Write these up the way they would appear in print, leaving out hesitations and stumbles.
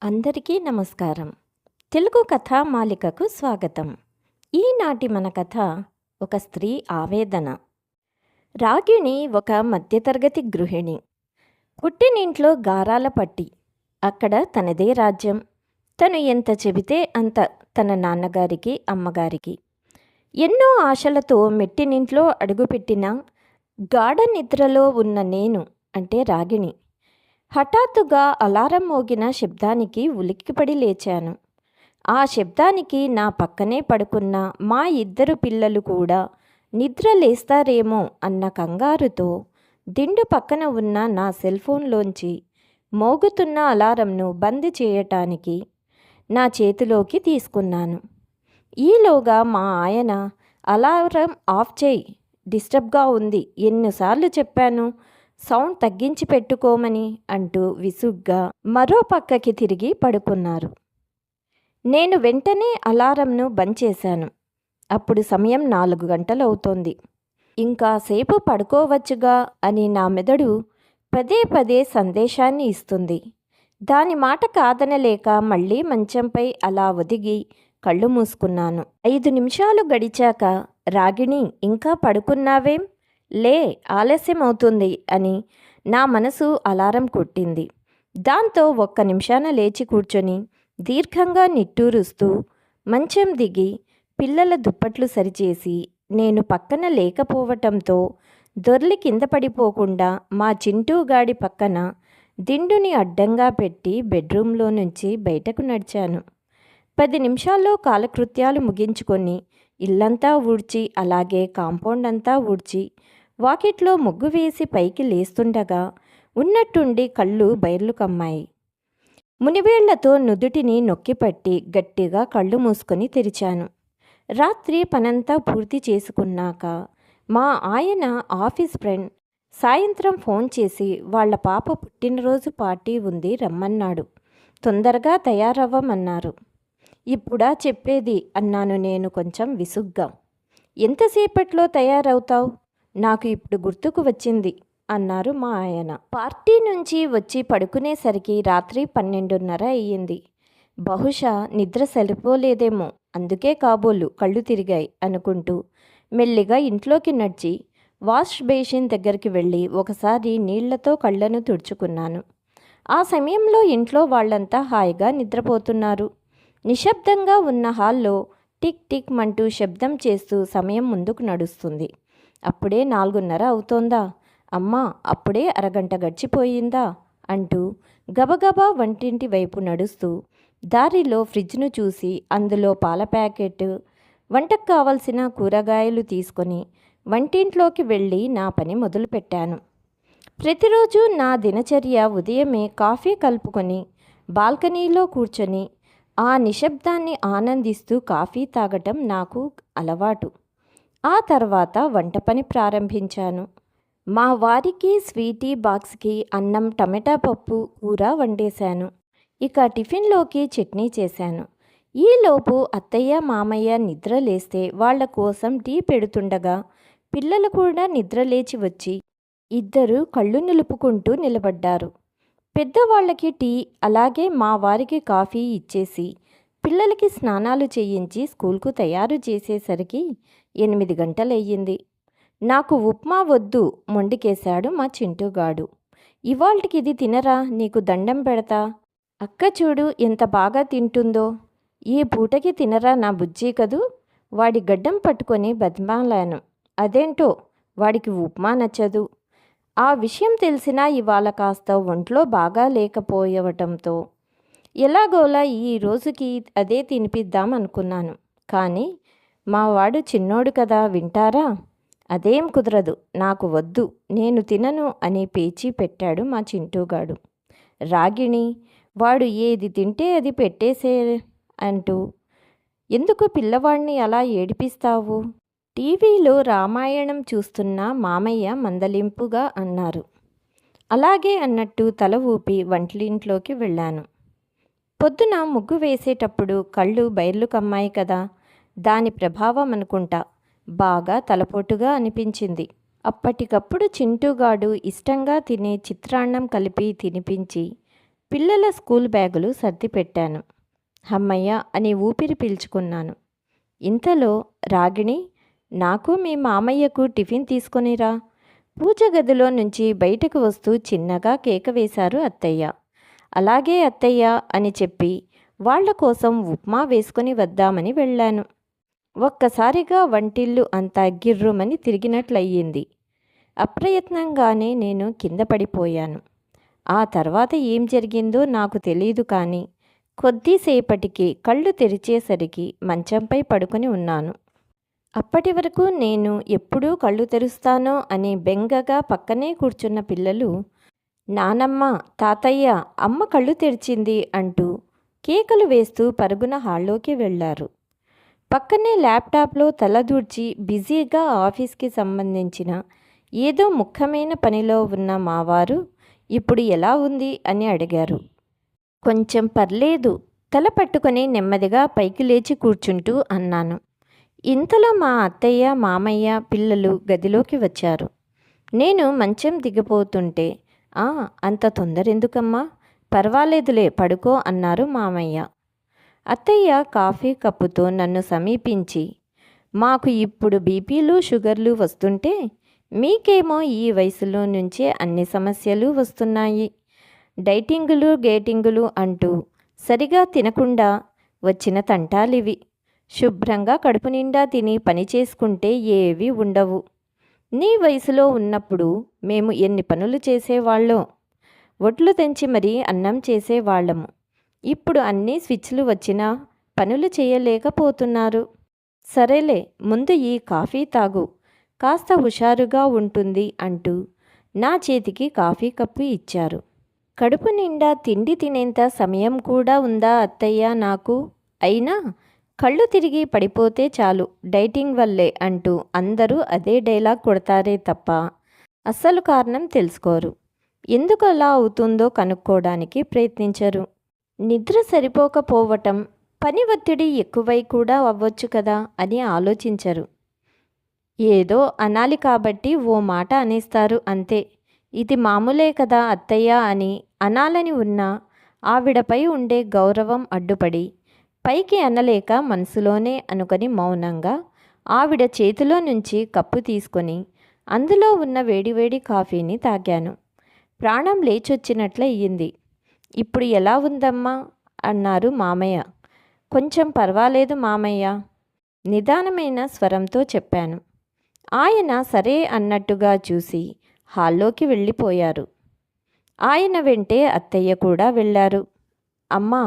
అందరికీ నమస్కారం. తెలుగు కథా మాలికకు స్వాగతం. ఈనాటి మన కథ ఒక స్త్రీ ఆవేదన. రాగిణి ఒక మధ్యతరగతి గృహిణి. పుట్టినింట్లో గారాల పట్టి. అక్కడ తనదే రాజ్యం. తను ఎంత చెబితే అంత తన నాన్నగారికి, అమ్మగారికి. ఎన్నో ఆశలతో మెట్టినింట్లో అడుగుపెట్టిన గాఢ నిద్రలో ఉన్న నేను అంటే రాగిణి హఠాత్తుగా అలారం మోగిన శబ్దానికి ఉలిక్కిపడి లేచాను. ఆ శబ్దానికి నా పక్కనే పడుకున్న మా ఇద్దరు పిల్లలు కూడా నిద్ర లేస్తారేమో అన్న కంగారుతో దిండు పక్కన ఉన్న నా సెల్ఫోన్లోంచి మోగుతున్న అలారంను బంద్ చేయటానికి నా చేతిలోకి తీసుకున్నాను. ఈలోగా మా ఆయన అలారం ఆఫ్ చేయి, డిస్టర్బ్గా ఉంది, ఎన్నిసార్లు చెప్పాను, సౌండ్ తగ్గించి పెట్టుకోమని అంటూ విసుగ్గా మరో పక్కకి తిరిగి పడుకున్నారు. నేను వెంటనే అలారంను బంద్ చేశాను. అప్పుడు సమయం 4 గంటలవుతోంది. ఇంకాసేపు పడుకోవచ్చుగా అని నా మెదడు పదే పదే సందేశాన్ని ఇస్తుంది. దాని మాట కాదనలేక మళ్ళీ మంచంపై అలా ఒదిగి కళ్ళు మూసుకున్నాను. 5 నిమిషాలు గడిచాక రాగిణి ఇంకా పడుకున్నావేం, లే, ఆలస్యం అవుతుంది అని నా మనసు అలారం కొట్టింది. దాంతో 1 నిమిషాన లేచి కూర్చొని దీర్ఘంగా నిట్టూరుస్తూ మంచం దిగి పిల్లల దుప్పట్లు సరిచేసి నేను పక్కన లేకపోవటంతో దొర్లి కింద పడిపోకుండా మా చింటూగాడి పక్కన దిండుని అడ్డంగా పెట్టి బెడ్రూమ్లో నుంచి బయటకు నడిచాను. 10 నిమిషాల్లో కాలకృత్యాలు ముగించుకొని ఇల్లంతా ఊడ్చి అలాగే కాంపౌండ్ అంతా ఊడ్చి వాకిట్లో ముగ్గు వేసి పైకి లేస్తుండగా ఉన్నట్టుండి కళ్ళు బైర్లు కమ్మాయి. మునివేళ్లతో నుదుటిని నొక్కిపట్టి గట్టిగా కళ్ళు మూసుకొని తెరిచాను. రాత్రి పనంతా పూర్తి చేసుకున్నాక మా ఆయన ఆఫీస్ ఫ్రెండ్ సాయంత్రం ఫోన్ చేసి వాళ్ళ పాప పుట్టినరోజు పార్టీ ఉంది, రమ్మన్నాడు. తొందరగా తయారవ్వమన్నారు. ఇప్పుడా చెప్పేది అన్నాను నేను కొంచెం విసుగ్గా. ఎంతసేపట్లో తయారవుతావు, నాకు ఇప్పుడు గుర్తుకు వచ్చింది అన్నారు మా ఆయన. పార్టీ నుంచి వచ్చి పడుకునేసరికి రాత్రి 12:30 అయ్యింది. బహుశా నిద్ర సరిపోలేదేమో, అందుకే కాబోలు కళ్ళు తిరిగాయి అనుకుంటూ మెల్లిగా ఇంట్లోకి నడిచి వాష్ బేసిన్ దగ్గరికి వెళ్ళి ఒకసారి నీళ్లతో కళ్ళను తుడుచుకున్నాను. ఆ సమయంలో ఇంట్లో వాళ్ళంతా హాయిగా నిద్రపోతున్నారు. నిశ్శబ్దంగా ఉన్న హాల్లో టిక్ టిక్ మంటూ శబ్దం చేస్తూ సమయం ముందుకు నడుస్తుంది. అప్పుడే 4:30 అవుతోందా, అమ్మా అప్పుడే అరగంట గడిచిపోయిందా అంటూ గబగబా వంటింటి వైపు నడుస్తూ దారిలో ఫ్రిడ్జ్ను చూసి అందులో పాల ప్యాకెట్, వంటకు కావలసిన కూరగాయలు తీసుకొని వంటింట్లోకి వెళ్ళి నా పని మొదలుపెట్టాను. ప్రతిరోజు నా దినచర్య ఉదయమే కాఫీ కలుపుకొని బాల్కనీలో కూర్చొని ఆ నిశ్శబ్దాన్ని ఆనందిస్తూ కాఫీ తాగటం నాకు అలవాటు. ఆ తర్వాత వంట పని ప్రారంభించాను. మా వారికి స్వీటీ బాక్స్కి అన్నం, టమాటా పప్పు, కూర వండేశాను. ఇక టిఫిన్లోకి చట్నీ చేశాను. ఈలోపు అత్తయ్య మామయ్య నిద్ర లేస్తే వాళ్ల కోసం టీ పెడుతుండగా పిల్లలు కూడా నిద్రలేచి వచ్చి ఇద్దరు కళ్ళు నిలుపుకుంటూ నిలబడ్డారు. పెద్దవాళ్ళకి టీ, అలాగే మా వారికి కాఫీ ఇచ్చేసి పిల్లలకి స్నానాలు చేయించి స్కూల్కు తయారు చేసేసరికి 8 గంటలయ్యింది. నాకు ఉప్మా వద్దు మొండికేశాడు మా చింటూగాడు. ఇవాల్టికి ఇది తినరా, నీకు దండం పెడతా, అక్క చూడు ఎంత బాగా తింటుందో, ఈ పూటకి తినరా నా బుజ్జి కదూ. వాడి గడ్డం పట్టుకొని బతిమాలాను. అదేంటో వాడికి ఉప్మా నచ్చదు. ఆ విషయం తెలిసినా ఇవాళ కాస్త ఒంట్లో బాగా లేకపోవటంతో ఎలాగోలా ఈ రోజుకి అదే తినిపిద్దాం అనుకున్నాను. కానీ మా వాడు చిన్నోడు కదా, వింటారా? అదేం కుదరదు, నాకు వద్దు, నేను తినను అని పేచీ పెట్టాడు మా చింటూగాడు. రాగిణి, వాడు ఏది తింటే అది పెట్టేసే అంటూ ఎందుకు పిల్లవాడిని అలా ఏడిపిస్తావు? టీవీలో రామాయణం చూస్తున్న మామయ్య మందలింపుగా అన్నారు. అలాగే అన్నట్టు తల ఊపి వంటింట్లోకి వెళ్ళాను. పొద్దున ముగ్గు వేసేటప్పుడు కళ్ళు బైర్లు కమ్మాయి కదా, దాని ప్రభావం అనుకుంటా బాగా తలపోటుగా అనిపించింది. అప్పటికప్పుడు చింటూగాడు ఇష్టంగా తినే చిత్రాన్నం కలిపి తినిపించి పిల్లల స్కూల్ బ్యాగులు సర్ది పెట్టాను. హమ్మయ్య అని ఊపిరి పీల్చుకున్నాను. ఇంతలో రాగిణి, నాకు మీ మామయ్యకు టిఫిన్ తీసుకొనిరా. పూజ గదిలో నుంచి బయటకు వస్తూ చిన్నగా కేక వేశారు అత్తయ్య. అలాగే అత్తయ్య అని చెప్పి వాళ్ల కోసం ఉప్మా వేసుకొని వద్దామని వెళ్ళాను. ఒక్కసారిగా వంటిల్లు అంతా గిర్రుమని తిరిగినట్లయింది. అప్రయత్నంగానే నేను కింద పడిపోయాను. ఆ తర్వాత ఏం జరిగిందో నాకు తెలీదు, కానీ కొద్దిసేపటికి కళ్ళు తెరిచేసరికి మంచంపై పడుకొని ఉన్నాను. అప్పటి వరకు నేను ఎప్పుడూ కళ్ళు తెరుస్తానో అని బెంగగా పక్కనే కూర్చున్న పిల్లలు, నానమ్మ, తాతయ్య, అమ్మ కళ్ళు తెరిచింది అంటూ కేకలు వేస్తూ పరుగున హాల్లోకి వెళ్ళారు. పక్కనే ల్యాప్టాప్లో తలదూర్చి బిజీగా ఆఫీస్కి సంబంధించిన ఏదో ముఖ్యమైన పనిలో ఉన్న మావారు ఇప్పుడు ఎలా ఉంది అని అడిగారు. కొంచెం పర్లేదు, తల పట్టుకొని నెమ్మదిగా పైకి లేచి కూర్చుంటూ అన్నాను. ఇంతలో మా అత్తయ్య, మామయ్య, పిల్లలు గదిలోకి వచ్చారు. నేను మంచం దిగిపోతుంటే, అంత తొందరెందుకమ్మా, పర్వాలేదులే, పడుకో అన్నారు మామయ్య. అత్తయ్య కాఫీ కప్పుతో నన్ను సమీపించి, మాకు ఇప్పుడు బీపీలు, షుగర్లు వస్తుంటే మీకేమో ఈ వయసులో నుంచే అన్ని సమస్యలు వస్తున్నాయి. డైటింగులు, గేటింగులు అంటూ సరిగా తినకుండా వచ్చిన తంటాలివి. శుభ్రంగా కడుపు నిండా తిని పని చేసుకుంటే ఏవీ ఉండవు. నీ వయసులో ఉన్నప్పుడు మేము ఎన్ని పనులు చేసేవాళ్ళో. ఒడ్లు తెంచి మరీ అన్నం చేసేవాళ్ళము. ఇప్పుడు అన్నీ స్విచ్లు వచ్చినా పనులు చేయలేకపోతున్నారు. సరేలే, ముందు ఈ కాఫీ తాగు, కాస్త హుషారుగా ఉంటుంది అంటూ నా చేతికి కాఫీ కప్పు ఇచ్చారు. కడుపు నిండా తిండి తినేంత సమయం కూడా ఉందా అత్తయ్య నాకు? అయినా కళ్ళు తిరిగి పడిపోతే చాలు, డైటింగ్ వల్లే అంటూ అందరూ అదే డైలాగ్ కొడతారే తప్ప అస్సలు కారణం తెలుసుకోరు. ఎందుకు అలా అవుతుందో కనుక్కోవడానికి ప్రయత్నించరు. నిద్ర సరిపోకపోవటం, పని ఒత్తిడి ఎక్కువై కూడా అవ్వచ్చు కదా అని ఆలోచించరు. ఏదో అనాలి కాబట్టి ఓ మాట అనేస్తారు అంతే. ఇది మామూలే కదా అత్తయ్య అని అనాలని ఉన్నా ఆవిడపై ఉండే గౌరవం అడ్డుపడి పైకి అనలేక మనసులోనే అనుకొని మౌనంగా ఆవిడ చేతిలో నుంచి కప్పు తీసుకొని అందులో ఉన్న వేడివేడి కాఫీని తాగాను. ప్రాణం లేచొచ్చినట్లయింది. ఇప్పుడు ఎలా ఉందమ్మా అన్నారు మామయ్య. కొంచెం పర్వాలేదు మామయ్య, నిదానమైన స్వరంతో చెప్పాను. ఆయన సరే అన్నట్టుగా చూసి హాల్లోకి వెళ్ళిపోయారు. ఆయన వెంటే అత్తయ్య కూడా వెళ్ళారు. అమ్మా,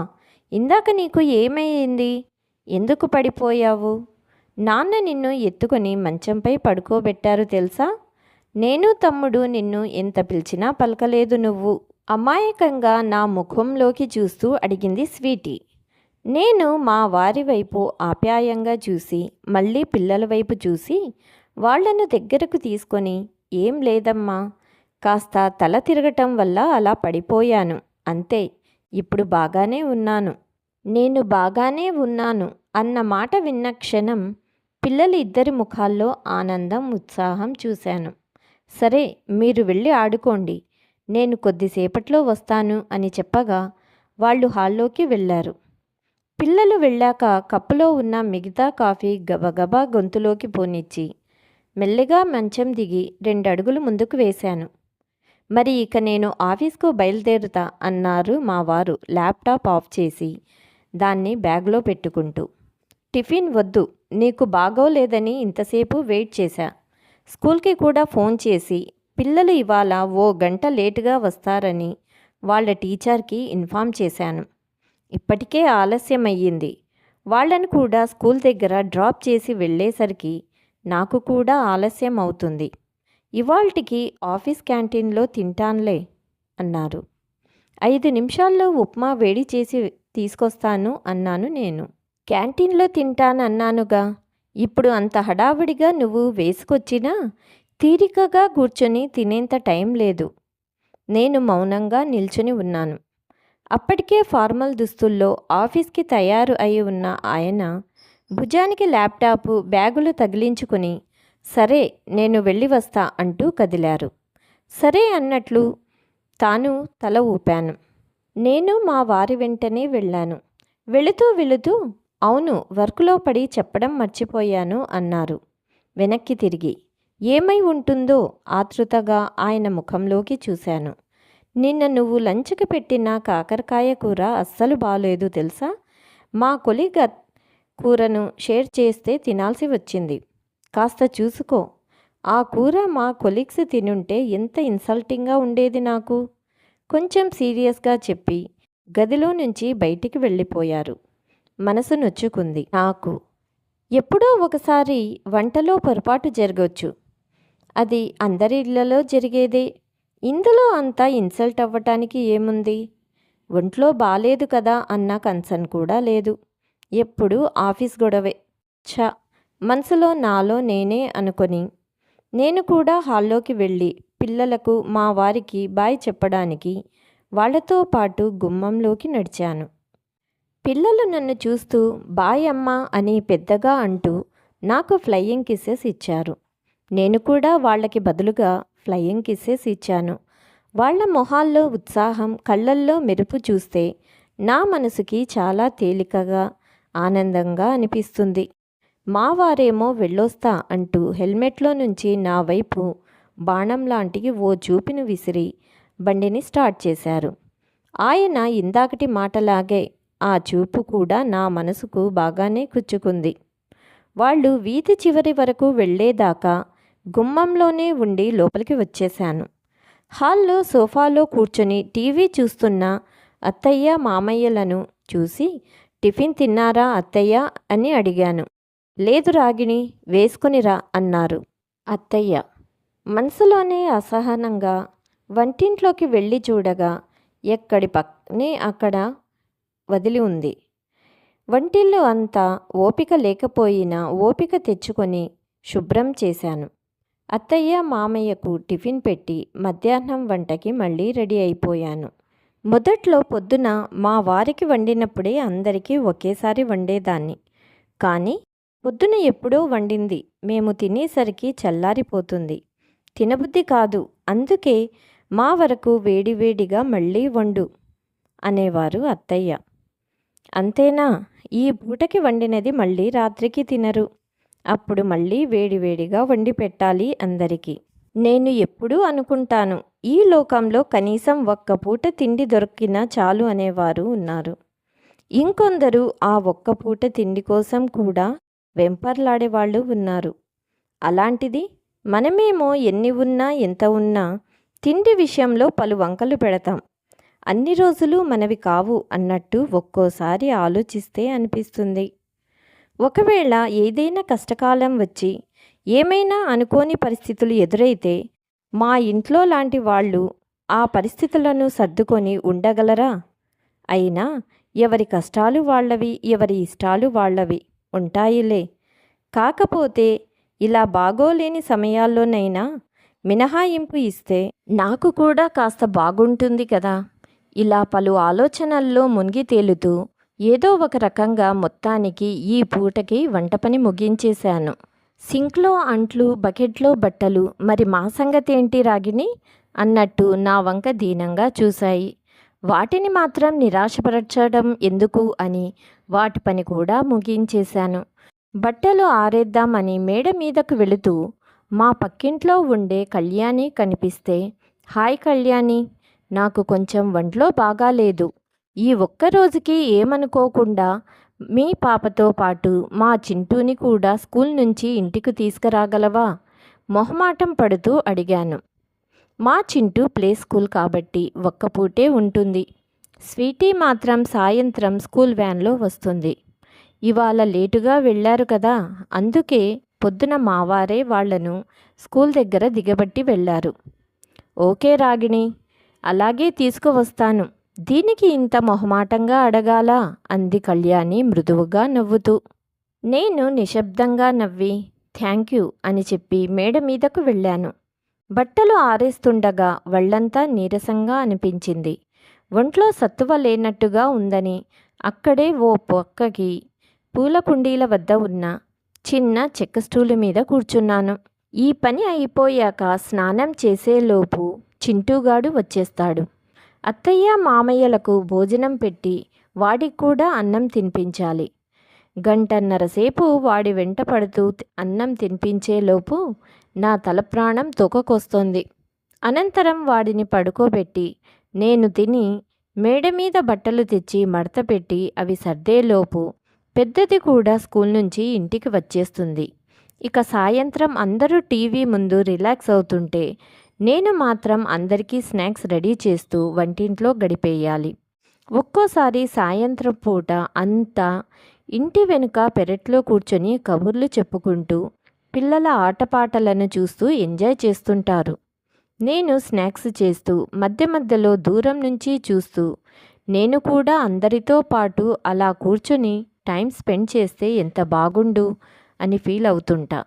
ఇందాక నీకు ఏమైంది? ఎందుకు పడిపోయావు? నాన్న నిన్ను ఎత్తుకొని మంచంపై పడుకోబెట్టారు తెలుసా? నేను తమ్ముడు నిన్ను ఎంత పిలిచినా పలకలేదు నువ్వు. అమాయకంగా నా ముఖంలోకి చూస్తూ అడిగింది స్వీటీ. నేను మా వారి వైపు ఆప్యాయంగా చూసి మళ్ళీ పిల్లల వైపు చూసి వాళ్లను దగ్గరకు తీసుకొని, ఏం లేదమ్మా, కాస్త తల తిరగటం వల్ల అలా పడిపోయాను అంతే, ఇప్పుడు బాగానే ఉన్నాను. నేను బాగానే ఉన్నాను అన్న మాట విన్న క్షణం పిల్లలు ఇద్దరి ముఖాల్లో ఆనందం, ఉత్సాహం చూశాను. సరే, మీరు వెళ్ళి ఆడుకోండి, నేను కొద్దిసేపట్లో వస్తాను అని చెప్పగా వాళ్ళు హాల్లోకి వెళ్ళారు. పిల్లలు వెళ్ళాక కప్పులో ఉన్న మిగతా కాఫీ గబగబా గొంతులోకి పోనిచ్చి మెల్లగా మంచం దిగి 2 అడుగులు ముందుకు వేశాను. మరి ఇక నేను ఆఫీస్కు బయలుదేరుతా అన్నారు మా వారు ల్యాప్టాప్ ఆఫ్ చేసి దాన్ని బ్యాగ్లో పెట్టుకుంటూ. టిఫిన్ వద్దు, నీకు బాగోలేదని ఇంతసేపు వెయిట్ చేశా. స్కూల్కి కూడా ఫోన్ చేసి పిల్లలు ఇవాళ 1 గంట లేటుగా వస్తారని వాళ్ళ టీచర్కి ఇన్ఫామ్ చేశాను. ఇప్పటికే ఆలస్యమయ్యింది. వాళ్ళను కూడా స్కూల్ దగ్గర డ్రాప్ చేసి వెళ్ళేసరికి నాకు కూడా ఆలస్యం అవుతుంది. ఇవాల్టికి ఆఫీస్ క్యాంటీన్లో తింటాన్లే అన్నారు. 5 నిమిషాల్లో ఉప్మా వేడి చేసి తీసుకొస్తాను అన్నాను నేను. క్యాంటీన్లో తింటానన్నానుగా, ఇప్పుడు అంత హడావుడిగా నువ్వు వేసుకొచ్చినా తీరికగా కూర్చొని తినేంత టైం లేదు. నేను మౌనంగా నిల్చుని ఉన్నాను. అప్పటికే ఫార్మల్ దుస్తుల్లో ఆఫీస్కి తయారు అయి ఉన్న ఆయన భుజానికి ల్యాప్టాపు, బ్యాగులు తగిలించుకుని సరే నేను వెళ్ళి వస్తా అంటూ కదిలారు. సరే అన్నట్లు తాను తల ఊపాను. నేను మా వారి వెంటనే వెళ్ళాను. వెళుతూ అవును, వర్కులో పడి చెప్పడం మర్చిపోయాను అన్నారు వెనక్కి తిరిగి. ఏమై ఉంటుందో ఆతృతగా ఆయన ముఖంలోకి చూశాను. నిన్న నువ్వు లంచ్కి పెట్టిన కాకరకాయ కూర అస్సలు బాలేదు తెలుసా. మా కొలీగ్ కూరను షేర్ చేస్తే తినాల్సి వచ్చింది. కాస్త చూసుకో. ఆ కూర మా కొలీగ్స్ తినుంటే ఎంత ఇన్సల్టింగ్గా ఉండేది నాకు. కొంచెం సీరియస్గా చెప్పి గదిలో నుంచి బయటికి వెళ్ళిపోయారు. మనసు నొచ్చుకుంది నాకు. ఎప్పుడో ఒకసారి వంటలో పొరపాటు జరగవచ్చు. అది అందరి ఇళ్లలో జరిగేదే. ఇందులో అంతా ఇన్సల్ట్ అవ్వటానికి ఏముంది. ఒంట్లో బాలేదు కదా అన్న కన్సర్న్ కూడా లేదు. ఎప్పుడు ఆఫీస్ గొడవే. ఛ, మనసులో నాలో నేనే అనుకొని నేను కూడా హాల్లోకి వెళ్ళి పిల్లలకు మా వారికి బాయ్ చెప్పడానికి వాళ్లతో పాటు గుమ్మంలోకి నడిచాను. పిల్లలు నన్ను చూస్తూ బాయ్ అమ్మా అని పెద్దగా అంటూ నాకు ఫ్లయింగ్ కిస్సెస్ ఇచ్చారు. నేను కూడా వాళ్ళకి బదులుగా ఫ్లయింగ్ కిస్సెస్ ఇచ్చాను. వాళ్ళ మొహాల్లో ఉత్సాహం, కళ్ళల్లో మెరుపు చూస్తే నా మనసుకి చాలా తేలికగా ఆనందంగా అనిపిస్తుంది. మా వారేమో వెళ్ళొస్తా అంటూ హెల్మెట్లో నుంచి నా వైపు బాణం లాంటి ఓ చూపును విసిరి బండిని స్టార్ట్ చేశారు. ఆయన ఇందాకటి మాటలాగే ఆ చూపు కూడా నా మనసుకు బాగానే కుచ్చుకుంది. వాళ్ళు వీధి చివరి వరకు వెళ్ళేదాకా గుమ్మంలోనే ఉండి లోపలికి వచ్చేశాను. హాల్లో సోఫాలో కూర్చొని టీవీ చూస్తున్న అత్తయ్య మామయ్యలను చూసి టిఫిన్ తిన్నారా అత్తయ్య అని అడిగాను. లేదు రాగిణి, వేసుకునిరా అన్నారు అత్తయ్య. మనసులోనే అసహనంగా వంటింట్లోకి వెళ్ళి చూడగా ఎక్కడి పక్కనే అక్కడ వదిలి ఉంది. వంటిల్లు అంతా ఓపిక లేకపోయినా ఓపిక తెచ్చుకొని శుభ్రం చేశాను. అత్తయ్య మామయ్యకు టిఫిన్ పెట్టి మధ్యాహ్నం వంటకి మళ్ళీ రెడీ అయిపోయాను. మొదట్లో పొద్దున మా వారికి వండినప్పుడే అందరికీ ఒకేసారి వండేదాన్ని. కానీ పొద్దున ఎప్పుడో వండింది మేము తినేసరికి చల్లారిపోతుంది. తినబుద్ధి కాదు, అందుకే మా వరకు వేడివేడిగా మళ్ళీ వండు అనేవారు అత్తయ్య. అంతేనా, ఈ పూటకి వండినది మళ్ళీ రాత్రికి తినరు. అప్పుడు మళ్ళీ వేడివేడిగా వండి పెట్టాలి అందరికీ. నేను ఎప్పుడూ అనుకుంటాను, ఈ లోకంలో కనీసం ఒక్క పూట తిండి దొరికినా చాలు అనేవారు ఉన్నారు. ఇంకొందరు ఆ ఒక్క పూట తిండి కోసం కూడా వెంపర్లాడేవాళ్ళు ఉన్నారు. అలాంటిది మనమేమో ఎన్ని ఉన్నా ఎంత ఉన్నా తిండి విషయంలో పలు వంకలు పెడతాం. అన్ని రోజులు మనవి కావు అన్నట్టు ఒక్కోసారి ఆలోచిస్తే అనిపిస్తుంది. ఒకవేళ ఏదైనా కష్టకాలం వచ్చి ఏమైనా అనుకోని పరిస్థితులు ఎదురైతే మా ఇంట్లో లాంటి వాళ్ళు ఆ పరిస్థితులను సర్దుకొని ఉండగలరా? అయినా ఎవరి కష్టాలు వాళ్ళవి, ఎవరి ఇష్టాలు వాళ్ళవి ఉంటాయిలే. కాకపోతే ఇలా బాగోలేని సమయాల్లోనైనా మినహాయింపు ఇస్తే నాకు కూడా కాస్త బాగుంటుంది కదా. ఇలా పలు ఆలోచనల్లో మునిగి తేలుతూ ఏదో ఒక రకంగా మొత్తానికి ఈ పూటకి వంట పని ముగించేశాను. సింక్లో అంట్లు, బకెట్లో బట్టలు, మరి మా సంగతి ఏంటి రాగిణి అన్నట్టు నా వంక దీనంగా చూశాయి. వాటిని మాత్రం నిరాశపరచడం ఎందుకు అని వాటి పని కూడా ముగించేశాను. బట్టలు ఆరేద్దామని మేడ మీదకు వెళుతూ మా పక్కింట్లో ఉండే కళ్యాణి కనిపిస్తే, హాయ్ కళ్యాణి, నాకు కొంచెం ఒంట్లో బాగాలేదు. ఈ ఒక్కరోజుకి ఏమనుకోకుండా మీ పాపతో పాటు మా చింటూని కూడా స్కూల్ నుంచి ఇంటికి తీసుకురాగలవా? మొహమాటం పడుతూ అడిగాను. మా చింటూ ప్లే స్కూల్ కాబట్టి ఒక్క పూటే ఉంటుంది. స్వీటీ మాత్రం సాయంత్రం స్కూల్ వ్యాన్లో వస్తుంది. ఇవాళ లేటుగా వెళ్ళారు కదా, అందుకే పొద్దున మావారే వాళ్లను స్కూల్ దగ్గర దిగబట్టి వెళ్ళారు. ఓకే రాగిణి, అలాగే తీసుకువస్తాను. దీనికి ఇంత మొహమాటంగా అడగాలా అంది కళ్యాణి మృదువుగా నవ్వుతూ. నేను నిశ్శబ్దంగా నవ్వి థ్యాంక్ యూ అని చెప్పి మేడ మీదకు వెళ్ళాను. బట్టలు ఆరేస్తుండగా వళ్ళంతా నీరసంగా అనిపించింది. ఒంట్లో సత్తువ లేనట్టుగా ఉందని అక్కడే ఓ పక్కకి పూల కుండీల వద్ద ఉన్న చిన్న చెక్క స్టూలు మీద కూర్చున్నాను. ఈ పని అయిపోయాక స్నానం చేసేలోపు చింటూగాడు వచ్చేస్తాడు. అత్తయ్య మామయ్యలకు భోజనం పెట్టి వాడికి కూడా అన్నం తినిపించాలి. గంటన్నర సేపు వాడి వెంట పడుతూ అన్నం తినిపించేలోపు నా తల ప్రాణం తొకకొస్తోంది. అనంతరం వాడిని పడుకోబెట్టి నేను తిని మేడ మీద బట్టలు తెచ్చి మడతపెట్టి అవి సర్దేలోపు పెద్దది కూడా స్కూల్ నుంచి ఇంటికి వచ్చేస్తుంది. ఇక సాయంత్రం అందరూ టీవీ ముందు రిలాక్స్ అవుతుంటే నేను మాత్రం అందరికీ స్నాక్స్ రెడీ చేస్తూ వంటింట్లో గడిపేయాలి. ఒక్కోసారి సాయంత్రం పూట అంతా ఇంటి వెనుక పెరట్లో కూర్చొని కబుర్లు చెప్పుకుంటూ పిల్లల ఆటపాటలను చూస్తూ ఎంజాయ్ చేస్తుంటారు. నేను స్నాక్స్ చేస్తూ మధ్య మధ్యలో దూరం నుంచి చూస్తూ నేను కూడా అందరితో పాటు అలా కూర్చొని టైం స్పెండ్ చేస్తే ఎంత బాగుండు అని ఫీల్ అవుతుంటా.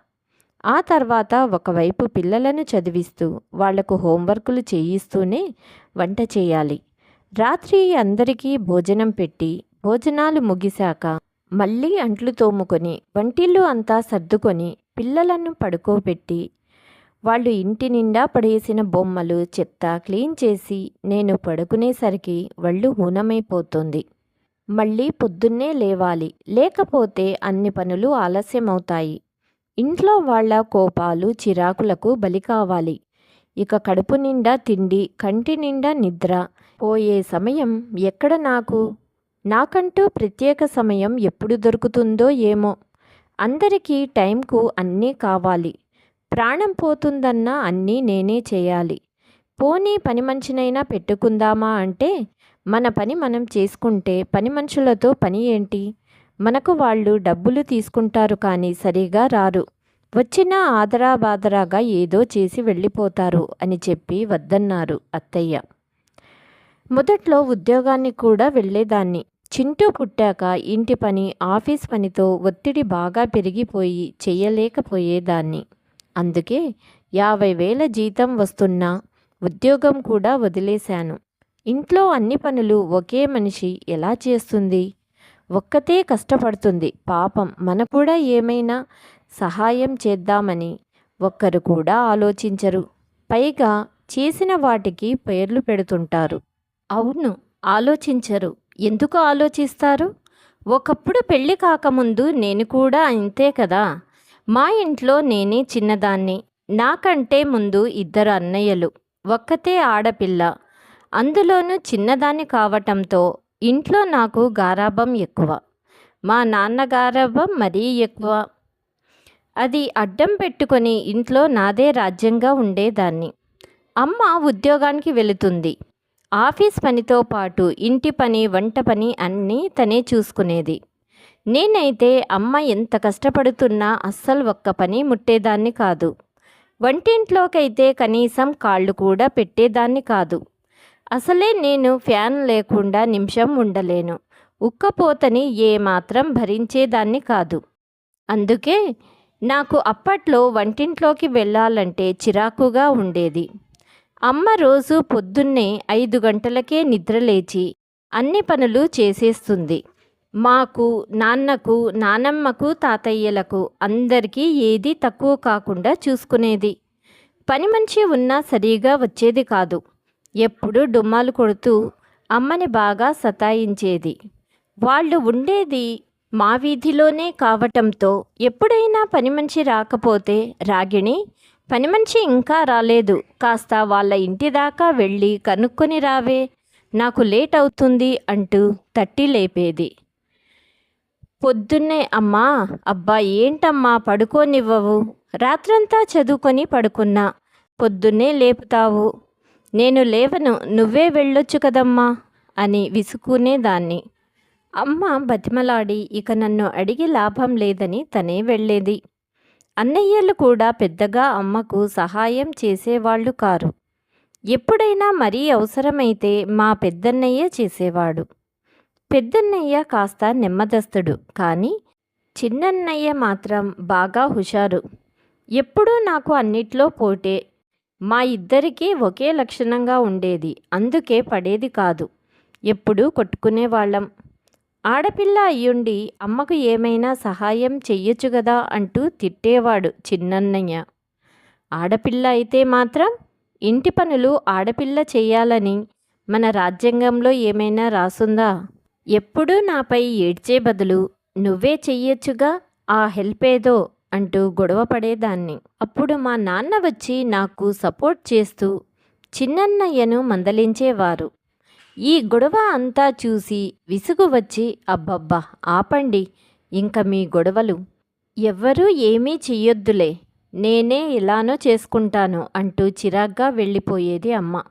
ఆ తర్వాత ఒకవైపు పిల్లలను చదివిస్తూ వాళ్లకు హోంవర్కులు చేయిస్తూనే వంట చేయాలి. రాత్రి అందరికీ భోజనం పెట్టి భోజనాలు ముగిశాక మళ్ళీ అంట్లు తోముకొని వంటిల్లు అంతా సర్దుకొని పిల్లలను పడుకోబెట్టి వాళ్ళు ఇంటి నిండా పడేసిన బొమ్మలు చెత్త క్లీన్ చేసి నేను పడుకునేసరికి ఒళ్ళు హూనమైపోతుంది. మళ్ళీ పొద్దున్నే లేవాలి, లేకపోతే అన్ని పనులు ఆలస్యమవుతాయి. ఇంట్లో వాళ్ళ కోపాలు చిరాకులకు బలి కావాలి. ఇక కడుపు నిండా తిండి కంటి నిండా నిద్ర పోయే సమయం ఎక్కడ నాకంటూ ప్రత్యేక సమయం ఎప్పుడు దొరుకుతుందో ఏమో. అందరికీ టైంకు అన్నీ కావాలి. ప్రాణం పోతుందన్నా అన్నీ నేనే చేయాలి. పోనీ పని మనిషినైనా పెట్టుకుందామా అంటే మన పని మనం చేసుకుంటే పని మనుషులతో పని ఏంటి? మనకు వాళ్ళు డబ్బులు తీసుకుంటారు కానీ సరిగా రారు. వచ్చినా ఆదరా బాదరాగా ఏదో చేసి వెళ్ళిపోతారు అని చెప్పి వద్దన్నారు అత్తయ్య. మొదట్లో ఉద్యోగాన్ని కూడా వెళ్ళేదాన్ని. చింటూ పుట్టాక ఇంటి పని ఆఫీస్ పనితో ఒత్తిడి బాగా పెరిగిపోయి చెయ్యలేకపోయేదాన్ని. అందుకే 50,000 జీతం వస్తున్నా ఉద్యోగం కూడా వదిలేశాను. ఇంట్లో అన్ని పనులు ఒకే మనిషి ఎలా చేస్తుంది? ఒక్కతే కష్టపడుతుంది. పాపం మన కూడా ఏమైనా సహాయం చేద్దామని ఒక్కరు కూడా ఆలోచించరు. పైగా చేసిన వాటికి పేర్లు పెడుతుంటారు. అవును, ఆలోచించరు. ఎందుకు ఆలోచిస్తారు? ఒకప్పుడు పెళ్ళి కాకముందు నేను కూడా అంతే కదా. మా ఇంట్లో నేనే చిన్నదాన్ని. నాకంటే ముందు 2 అన్నయ్యలు, ఒక్కతే ఆడపిల్ల. అందులోనూ చిన్నదాన్ని కావటంతో ఇంట్లో నాకు గారాబం ఎక్కువ. మా నాన్న గారాబం మరీ ఎక్కువ. అది అడ్డం పెట్టుకొని ఇంట్లో నాదే రాజ్యంగా ఉండేదాన్ని. అమ్మ ఉద్యోగానికి వెళుతుంది. ఆఫీస్ పనితో పాటు ఇంటి పని వంట పని అన్నీ తనే చూసుకునేది. నేనైతే అమ్మ ఎంత కష్టపడుతున్నా అస్సలు ఒక్క పని ముట్టేదాన్ని కాదు. వంటింట్లోకైతే కనీసం కాళ్ళు కూడా పెట్టేదాన్ని కాదు. అసలే నేను ఫ్యాన్ లేకుండా నిమిషం ఉండలేను. ఉక్కపోతని ఏమాత్రం భరించేదాన్ని కాదు. అందుకే నాకు అప్పట్లో వంటింట్లోకి వెళ్ళాలంటే చిరాకుగా ఉండేది. అమ్మ రోజు పొద్దున్నే 5 గంటలకే నిద్రలేచి అన్ని పనులు చేసేస్తుంది. మాకు, నాన్నకు, నానమ్మకు, తాతయ్యలకు అందరికీ ఏదీ తక్కువ కాకుండా చూసుకునేది. పని మనిషి ఉన్నా సరిగా వచ్చేది కాదు. ఎప్పుడూ డుమ్మాలు కొడుతూ అమ్మని బాగా సతాయించేది. వాళ్ళు ఉండేది మా వీధిలోనే కావటంతో ఎప్పుడైనా పని మనిషి రాకపోతే, రాగిణి పని మనిషి ఇంకా రాలేదు, కాస్త వాళ్ళ ఇంటి దాకా వెళ్ళి కనుక్కొని రావే, నాకు లేట్ అవుతుంది అంటూ తట్టి లేపేది. పొద్దున్నే అమ్మా, అబ్బా ఏంటమ్మా పడుకోనివ్వవు, రాత్రంతా చదువుకొని పడుకున్నా, పొద్దున్నే లేపుతావు, నేను లేవను, నువ్వే వెళ్ళొచ్చు కదమ్మా అని విసుకునేదాన్ని. అమ్మ బతిమలాడి ఇక నన్ను అడిగి లాభం లేదని తనే వెళ్ళేది. అన్నయ్యలు కూడా పెద్దగా అమ్మకు సహాయం చేసేవాళ్ళు కారు. ఎప్పుడైనా మరీ అవసరమైతే మా పెద్దన్నయ్య చేసేవాడు. పెద్దన్నయ్య కాస్త నెమ్మదస్తుడు, కానీ చిన్నన్నయ్య మాత్రం బాగా హుషారు. ఎప్పుడూ నాకు అన్నిట్లో పోటే. మా ఇద్దరికీ ఒకే లక్షణంగా ఉండేది. అందుకే పడేది కాదు. ఎప్పుడూ కొట్టుకునేవాళ్ళం. ఆడపిల్ల అయ్యుండి అమ్మకు ఏమైనా సహాయం చెయ్యొచ్చు కదా అంటూ తిట్టేవాడు చిన్నన్నయ్య. ఆడపిల్ల అయితే మాత్రం ఇంటి పనులు ఆడపిల్ల చేయాలని మన రాజ్యాంగంలో ఏమైనా రాసుందా? ఎప్పుడూ నాపై ఏడ్చే బదులు నువ్వే చెయ్యొచ్చుగా ఆ హెల్ప్ ఏదో అంటూ గొడవ పడేదాన్ని. అప్పుడు మా నాన్న వచ్చి నాకు సపోర్ట్ చేస్తూ చిన్నన్నయ్యను మందలించేవారు. ఈ గొడవ అంతా చూసి విసుగు వచ్చి అబ్బబ్బా ఆపండి ఇంక మీ గొడవలు, ఎవ్వరూ ఏమీ చెయ్యొద్దులే, నేనే ఎలానో చేసుకుంటాను అంటూ చిరాగ్గా వెళ్ళిపోయేది అమ్మ.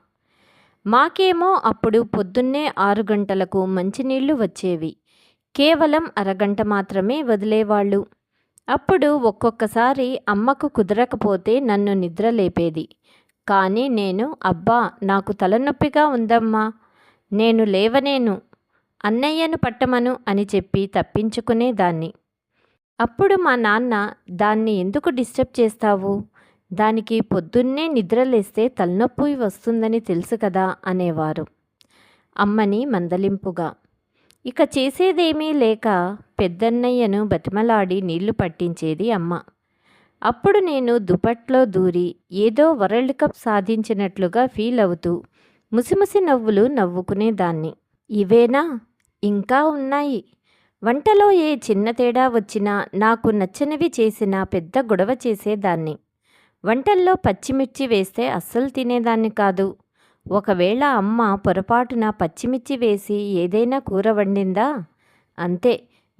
మాకేమో అప్పుడు పొద్దున్నే 6 గంటలకు మంచినీళ్లు వచ్చేవి. కేవలం అరగంట మాత్రమే వదిలేవాళ్ళు. అప్పుడు ఒక్కొక్కసారి అమ్మకు కుదరకపోతే నన్ను నిద్రలేపేది. కానీ నేను అబ్బా నాకు తలనొప్పిగా ఉందమ్మా, నేను లేవనేను, అన్నయ్యను పట్టమను అని చెప్పి తప్పించుకునేదాన్ని. అప్పుడు మా నాన్న దాన్ని ఎందుకు డిస్టర్బ్ చేస్తావు, దానికి పొద్దున్నే నిద్రలేస్తే తలనొప్పి వస్తుందని తెలుసు కదా అనేవారు అమ్మని మందలింపుగా. ఇక చేసేదేమీ లేక పెద్దన్నయ్యను బతిమలాడి నీళ్లు పట్టించేది అమ్మ. అప్పుడు నేను దుప్పట్లో దూరి ఏదో వరల్డ్ కప్ సాధించినట్లుగా ఫీల్ అవుతూ ముసిముసి నవ్వులు నవ్వుకునేదాన్ని. ఇవేనా? ఇంకా ఉన్నాయి. వంటలో ఏ చిన్న తేడా వచ్చినా నాకు నచ్చనివి చేసినా పెద్ద గొడవ చేసేదాన్ని. వంటల్లో పచ్చిమిర్చి వేస్తే అస్సలు తినేదాన్ని కాదు. ఒకవేళ అమ్మ పొరపాటున పచ్చిమిర్చి వేసి ఏదైనా కూర వండిందా, అంతే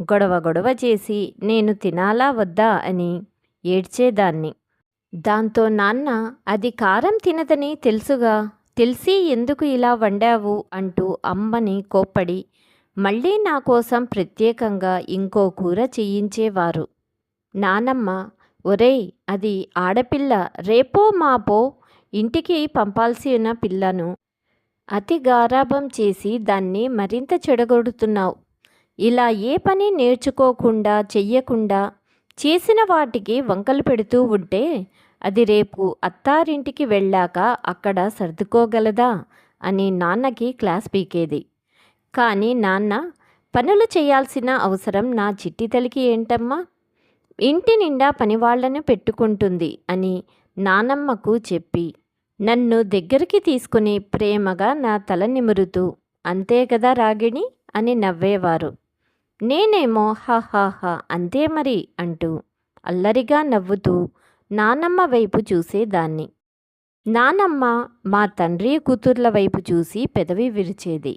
గొడవ గొడవ చేసి నేను తినాలా వద్దా అని ఏడ్చేదాన్ని. దాంతో నాన్న అది కారం తినదని తెలుసుగా, తెలిసి ఎందుకు ఇలా వండావు అంటూ అమ్మని కోప్పడి మళ్ళీ నా కోసం ప్రత్యేకంగా ఇంకో కూర చేయించేవారు. నానమ్మ ఒరేయ్ అది ఆడపిల్ల, రేపో మాపో ఇంటికి పంపాల్సిన పిల్లను అతి గారాబం చేసి దాన్ని మరింత చెడగొడుతున్నావు. ఇలా ఏ పని నేర్చుకోకుండా చెయ్యకుండా చేసిన వాటికి వంకలు పెడుతూ ఉంటే అది రేపు అత్తారింటికి వెళ్ళాక అక్కడ సర్దుకోగలదా అని నాన్నకి క్లాస్ పీకేది. కానీ నాన్న పనులు చేయాల్సిన అవసరం నా చిట్టి తల్లికి ఏంటమ్మా, ఇంటి నిండా పనివాళ్లను పెట్టుకుంటుంది అని నానమ్మకు చెప్పి నన్ను దగ్గరికి తీసుకుని ప్రేమగా నా తల నిమురుతూ అంతే కదా రాగిణి అని నవ్వేవారు. నేనేమో హాహాహా అంతే మరి అంటూ అల్లరిగా నవ్వుతూ నానమ్మ వైపు చూసేదాన్ని. నానమ్మ మా తండ్రి కూతుర్ల వైపు చూసి పెదవి విరిచేది.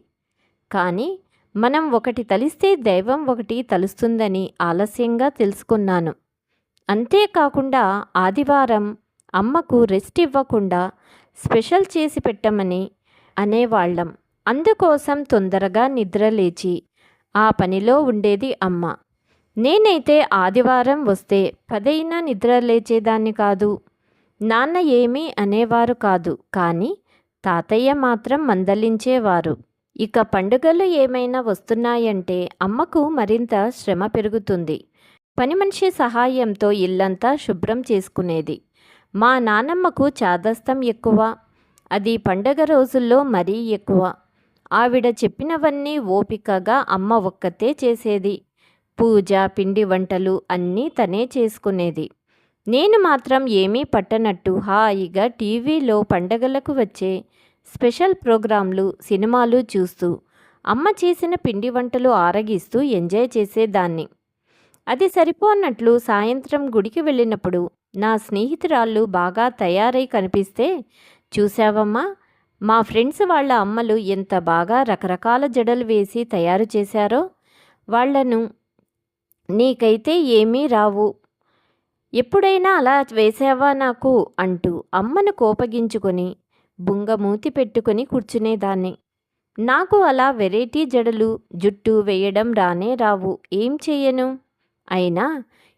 కానీ మనం ఒకటి తలిస్తే దైవం ఒకటి తలుస్తుందని ఆలస్యంగా తెలుసుకున్నాను. అంతేకాకుండా ఆదివారం అమ్మకు రెస్ట్ ఇవ్వకుండా స్పెషల్ చేసి పెట్టమని అనేవాళ్ళం. అందుకోసం తొందరగా నిద్రలేచి ఆ పనిలో ఉండేది అమ్మ. నేనైతే ఆదివారం వస్తే 10 అయినా నిద్రలేచేదాన్ని కాదు. నాన్న ఏమీ అనేవారు కాదు, కానీ తాతయ్య మాత్రం మందలించేవారు. ఇక పండుగలు ఏమైనా వస్తున్నాయంటే అమ్మకు మరింత శ్రమ పెరుగుతుంది. పని మనిషి సహాయంతో ఇల్లంతా శుభ్రం చేసుకునేది. మా నానమ్మకు చాదస్తం ఎక్కువ, అది పండగ రోజుల్లో మరీ ఎక్కువ. ఆవిడ చెప్పినవన్నీ ఓపికగా అమ్మ ఒక్కతే చేసేది. పూజ, పిండి వంటలు అన్నీ తనే చేసుకునేది. నేను మాత్రం ఏమీ పట్టనట్టు హాయిగా టీవీలో పండగలకు వచ్చే స్పెషల్ ప్రోగ్రాంలు, సినిమాలు చూస్తూ అమ్మ చేసిన పిండి వంటలు ఆరగిస్తూ ఎంజాయ్ చేసేదాన్ని. అది సరిపోనట్లు సాయంత్రం గుడికి వెళ్ళినప్పుడు నా స్నేహితురాళ్ళు బాగా తయారై కనిపిస్తే, చూసావమ్మా మా ఫ్రెండ్స్ వాళ్ళ అమ్మలు ఎంత బాగా రకరకాల జడలు వేసి తయారు చేశారో, వాళ్లను నీకైతే ఏమీ రావు, ఎప్పుడైనా అలా వేసావా నాకు అంటూ అమ్మను కోపగించుకొని బుంగమూతి పెట్టుకొని కూర్చునేదాన్ని. నాకు అలా వెరైటీ జడలు, జుట్టు వేయడం రానే రావు, ఏం చెయ్యను. అయినా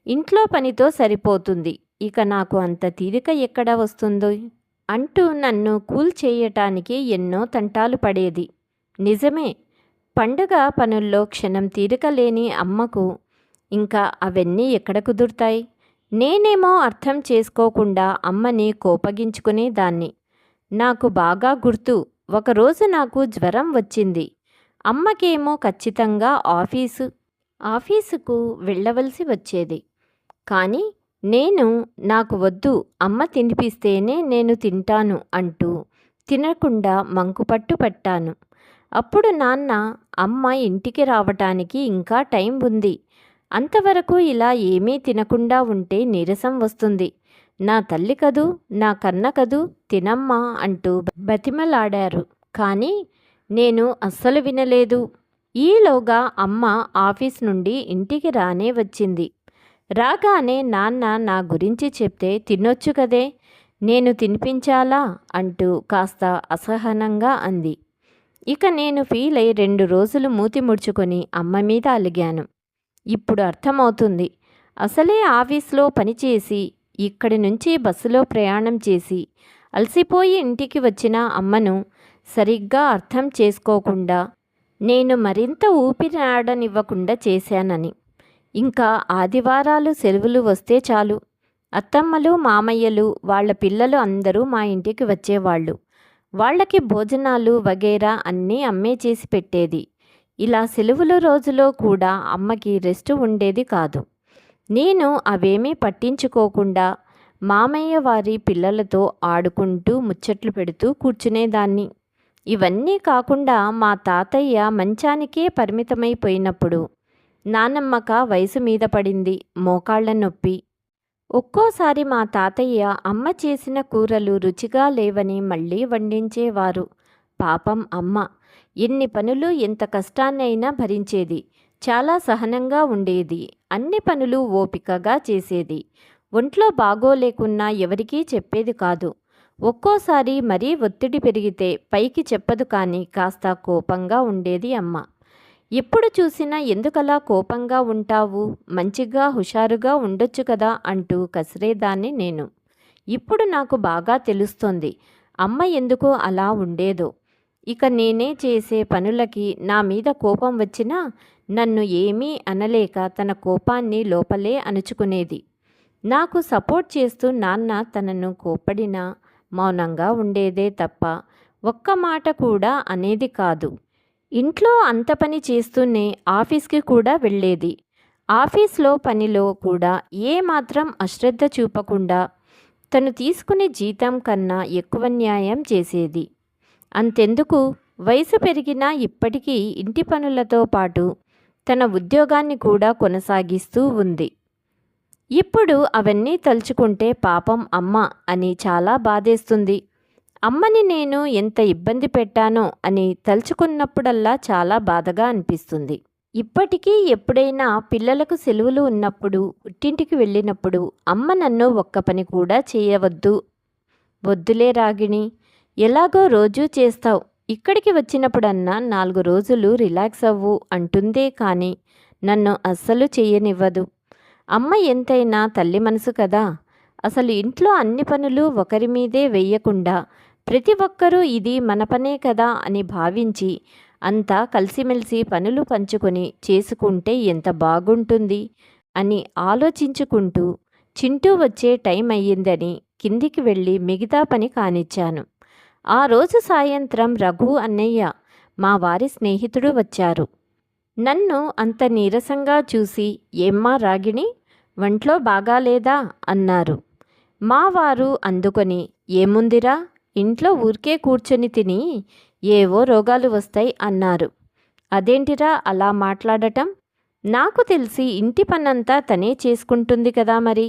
ఇంట్లో పనితో సరిపోతుంది, ఇక నాకు అంత తీరిక ఎక్కడ వస్తుందో అంటూ నన్ను కూల్ చేయటానికి ఎన్నో తంటాలు పడేది. నిజమే, పండుగ పనుల్లో క్షణం తీరిక లేని అమ్మకు ఇంకా అవన్నీ ఎక్కడ కుదురుతాయి. నేనేమో అర్థం చేసుకోకుండా అమ్మని కోపగించుకునేదాన్ని. నాకు బాగా గుర్తు, ఒకరోజు నాకు జ్వరం వచ్చింది. అమ్మకేమో ఖచ్చితంగా ఆఫీసుకు వెళ్ళవలసి వచ్చేది. కానీ నాకు వద్దు, అమ్మ తినిపిస్తేనే నేను తింటాను అంటూ తినకుండా మంకుపట్టు పట్టాను. అప్పుడు నాన్న, అమ్మ ఇంటికి రావటానికి ఇంకా టైం ఉంది. అంతవరకు ఇలా ఏమీ తినకుండా ఉంటే నీరసం వస్తుంది. నా తల్లి కదూ, నా కన్న కదూ, తినమ్మా అంటూ బతిమలాడారు. కానీ నేను అస్సలు వినలేదు. ఈలోగా అమ్మ ఆఫీస్ నుండి ఇంటికి రానే వచ్చింది. రాగానే నాన్న నా గురించి చెప్తే తినొచ్చు కదే, నేను తినిపించాలా అంటూ కాస్త అసహనంగా అంది. ఇక నేను ఫీల్ అయి 2 రోజులు మూతి ముడుచుకొని అమ్మ మీద అలిగాను. ఇప్పుడు అర్థమవుతుంది. అసలే ఆఫీస్లో పనిచేసి ఇక్కడి నుంచి బస్సులో ప్రయాణం చేసి అలసిపోయి ఇంటికి వచ్చిన అమ్మను సరిగ్గా అర్థం చేసుకోకుండా నేను మరింత ఊపిరాడనివ్వకుండా చేశానని. ఇంకా ఆదివారాలు సెలవులు వస్తే చాలు, అత్తమ్మలు మామయ్యలు వాళ్ళ పిల్లలు అందరూ మా ఇంటికి వచ్చేవాళ్ళు. వాళ్ళకి భోజనాలు వగైరా అన్నీ అమ్మే చేసి పెట్టేది. ఇలా సెలవుల రోజులో కూడా అమ్మకి రెస్ట్ ఉండేది కాదు. నేను అవేమీ పట్టించుకోకుండా మామయ్య వారి పిల్లలతో ఆడుకుంటూ ముచ్చట్లు పెడుతూ కూర్చునేదాన్ని. ఇవన్నీ కాకుండా మా తాతయ్య మంచానికే పరిమితమైపోయినప్పుడు నానమ్మక వయసు మీద పడింది, మోకాళ్ల నొప్పి. ఒక్కోసారి మా తాతయ్య అమ్మ చేసిన కూరలు రుచిగా లేవని మళ్ళీ వండించేవారు. పాపం అమ్మ ఎన్ని పనులు ఎంత కష్టాన్నైనా భరించేది. చాలా సహనంగా ఉండేది. అన్ని పనులు ఓపికగా చేసేది. ఒంట్లో బాగోలేకున్నా ఎవరికీ చెప్పేది కాదు. ఒక్కోసారి మరీ ఒత్తిడి పెరిగితే పైకి చెప్పదు, కానీ కాస్త కోపంగా ఉండేది అమ్మ. ఎప్పుడు చూసినా ఎందుకలా కోపంగా ఉంటావు, మంచిగా హుషారుగా ఉండొచ్చు కదా అంటూ కసిరేదాన్ని నేను. ఇప్పుడు నాకు బాగా తెలుస్తోంది అమ్మ ఎందుకు అలా ఉండేదో. ఇక నేనే చేసే పనులకి నా మీద కోపం వచ్చినా నన్ను ఏమీ అనలేక తన కోపాన్ని లోపలే అణుచుకునేది. నాకు సపోర్ట్ చేస్తూ నాన్న తనను కోప్పడినా మౌనంగా ఉండేదే తప్ప ఒక్క మాట కూడా అనేది కాదు. ఇంట్లో అంత పని చేస్తూనే ఆఫీస్కి కూడా వెళ్ళేది. ఆఫీస్లో పనిలో కూడా ఏమాత్రం అశ్రద్ధ చూపకుండా తను తీసుకునే జీతం కన్నా ఎక్కువ న్యాయం చేసేది. అంతెందుకు, వయసు పెరిగినా ఇప్పటికీ ఇంటి పనులతో పాటు తన ఉద్యోగాన్ని కూడా కొనసాగిస్తూ ఉంది. ఇప్పుడు అవన్నీ తలుచుకుంటే పాపం అమ్మ అని చాలా బాధేస్తుంది. అమ్మని నేను ఎంత ఇబ్బంది పెట్టానో అని తలుచుకున్నప్పుడల్లా చాలా బాధగా అనిపిస్తుంది. ఇప్పటికీ ఎప్పుడైనా పిల్లలకు సెలవులు ఉన్నప్పుడు పుట్టింటికి వెళ్ళినప్పుడు అమ్మ నన్ను ఒక్క పని కూడా చేయవద్దు, వద్దులే రాగిణి, ఎలాగో రోజూ చేస్తావు, ఇక్కడికి వచ్చినప్పుడన్నా 4 రోజులు రిలాక్స్ అవ్వు అంటుందే కానీ నన్ను అస్సలు చేయనివ్వదు. అమ్మ ఎంతైనా తల్లి మనసు కదా. అసలు ఇంట్లో అన్ని పనులు ఒకరి మీదే వెయ్యకుండా ప్రతి ఒక్కరూ ఇది మన పనే కదా అని భావించి అంతా కలిసిమెలిసి పనులు పంచుకొని చేసుకుంటే ఎంత బాగుంటుంది అని ఆలోచించుకుంటూ చింటూ వచ్చే టైం అయ్యిందని కిందికి వెళ్ళి మిగతా పని కానిచ్చాను. ఆ రోజు సాయంత్రం రఘు అన్నయ్య, మా వారి స్నేహితుడు వచ్చారు. నన్ను అంత నీరసంగా చూసి, ఏమ్మా రాగిణి, వంట్లో బాగాలేదా అన్నారు. మా వారు అందుకొని, ఏముందిరా, ఇంట్లో ఊరికే కూర్చొని తిని ఏవో రోగాలు వస్తాయి అన్నారు. అదేంటిరా అలా మాట్లాడటం, నాకు తెలిసి ఇంటి పనంతా తనే చేసుకుంటుంది కదా, మరి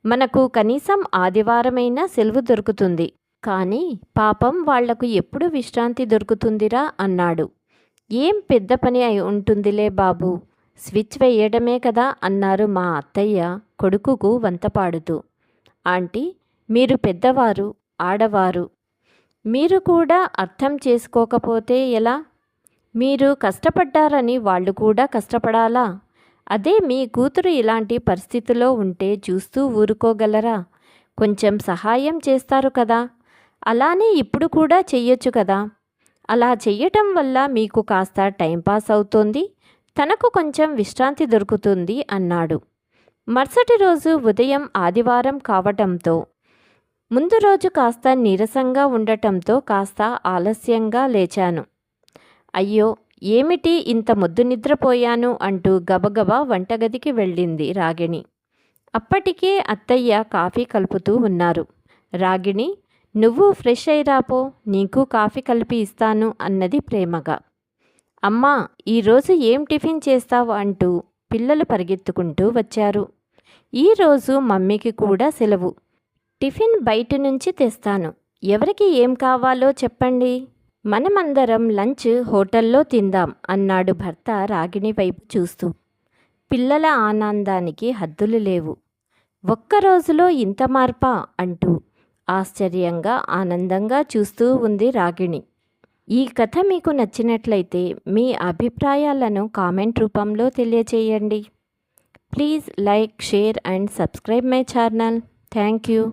మనకు కనీసం ఆదివారమైనా సెలవు దొరుకుతుంది, కానీ పాపం వాళ్లకు ఎప్పుడు విశ్రాంతి దొరుకుతుందిరా అన్నాడు. ఏం పెద్ద పని అయి ఉంటుందిలే బాబు, స్విచ్ వేయడమే కదా అన్నారు మా అత్తయ్య కొడుకుకు వంతపాడుతూ. ఆంటీ, మీరు పెద్దవారు, ఆడవారు, మీరు కూడా అర్థం చేసుకోకపోతే ఎలా? మీరు కష్టపడ్డారని వాళ్ళు కూడా కష్టపడాలా? అదే మీ కూతురు ఇలాంటి పరిస్థితిలో ఉంటే చూస్తూ ఊరుకోగలరా? కొంచెం సహాయం చేస్తారు కదా, అలానే ఇప్పుడు కూడా చెయ్యొచ్చు కదా. అలా చెయ్యటం వల్ల మీకు కాస్త టైంపాస్ అవుతోంది, తనకు కొంచెం విశ్రాంతి దొరుకుతుంది అన్నాడు. మరుసటి రోజు ఉదయం ఆదివారం కావటంతో ముందు రోజు కాస్త నీరసంగా ఉండటంతో కాస్త ఆలస్యంగా లేచాను. అయ్యో, ఏమిటి ఇంత మొద్దు నిద్రపోయాను అంటూ గబగబా వంటగదికి వెళ్ళింది రాగిణి. అప్పటికే అత్తయ్య కాఫీ కలుపుతూ ఉన్నారు. రాగిణి, నువ్వు ఫ్రెష్ అయి రాపో, నీకు కాఫీ కలిపి ఇస్తాను అన్నది ప్రేమగా. అమ్మా, ఈరోజు ఏం టిఫిన్ చేస్తావు అంటూ పిల్లలు పరిగెత్తుకుంటూ వచ్చారు. ఈరోజు మమ్మీకి కూడా సెలవు. టిఫిన్ బయట నుంచి తెస్తాను. ఎవరికి ఏం కావాలో చెప్పండి. మనమందరం లంచ్ హోటల్లో తిందాం అన్నాడు భర్త రాగిణి వైపు చూస్తూ. పిల్లల ఆనందానికి హద్దులు లేవు. ఒక్కరోజులో ఇంత మార్పా అంటూ ఆశ్చర్యంగా ఆనందంగా చూస్తూ ఉంది రాగిణి. ఈ కథ మీకు నచ్చినట్లయితే మీ అభిప్రాయాలను కామెంట్ రూపంలో తెలియచేయండి. Please like, share and subscribe my channel. Thank you.